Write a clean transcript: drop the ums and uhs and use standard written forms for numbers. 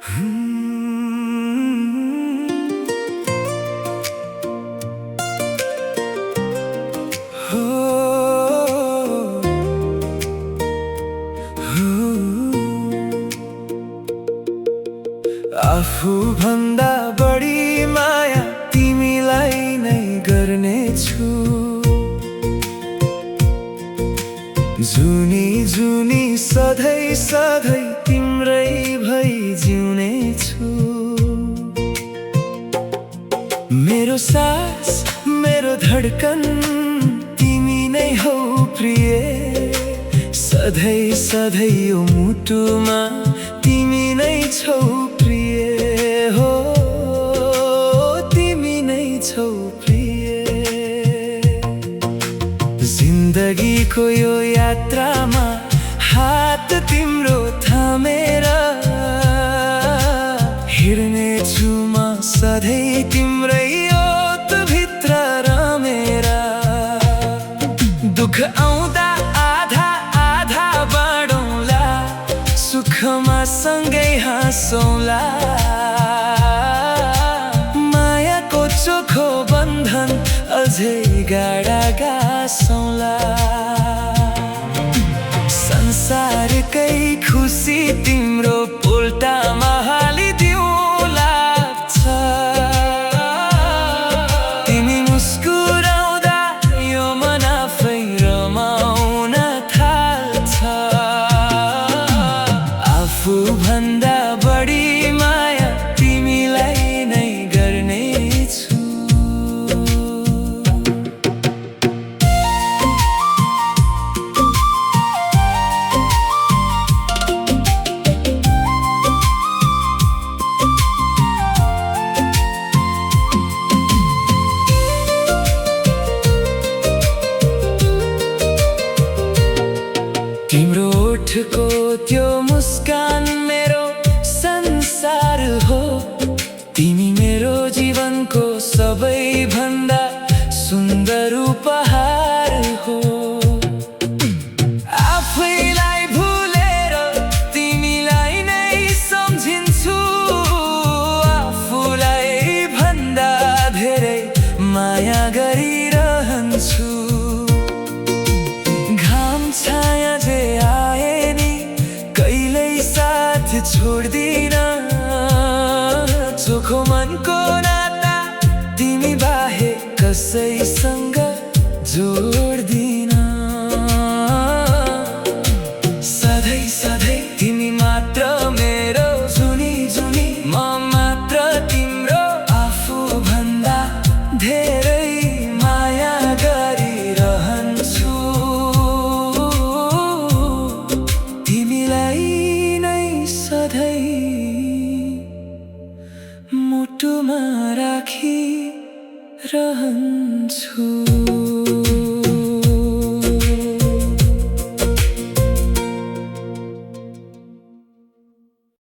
आफू भन्दा बढी माया तिमीलाई नै गर्नेछु। जुनी जुनी सधैँ सधैँ तिम्रै भई जिउनेछु। मेरो सास मेरो धड्कन तिमी नै हौ प्रिय। सधैँ सधैँ यो मुटुमा तिमी नै छौ प्रिय। हो तिमी नै छौ प्रिय। जिन्दगीको यो यात्रामा हात तिम्रो थामेर हिँड्नेछु म सधैँ तिम्रै ओतभित्र रमेर। दुःख आउँदा आधा आधा बाँडौँला, सुखमा सँगै हाँसौँला। मायाको चोखो बन्धन अझै गाढा गाँसौँला। संसारकै खुसी तिम्रो पोल्टामा हालिदिउँला। तिमी मुस्कुराउँदा यो मन आफै रमाउन थाल्छ। आफू भन्दा बढी माया तिमीलाई नै गर्नेछु। तिम्रो ओठको त्यो मुस्कान मेरो संसार हो। तिमी मेरो जीवनको सबैभन्दा सुन्दर उपहार हो। आफैलाई भुलेर तिमीलाई नै सम्झिन्छु। आफूलाई भन्दा धेरै माया गरिरहन्छु। घाम छाया जे आए नि कहिल्यै साथ छोड्दिन। चोखो मनको नाता तिमी बाहेक कसैसँग जोड्दिन। सधैँ सधैँ तिमी मात्र मेरो जुनी जुनी, म मात्र तिम्रो। आफू भन्दा धेरै माया गरिरहन्छु। तिमीलाई नै सधैँ मुटुमा राखिरहन्छु।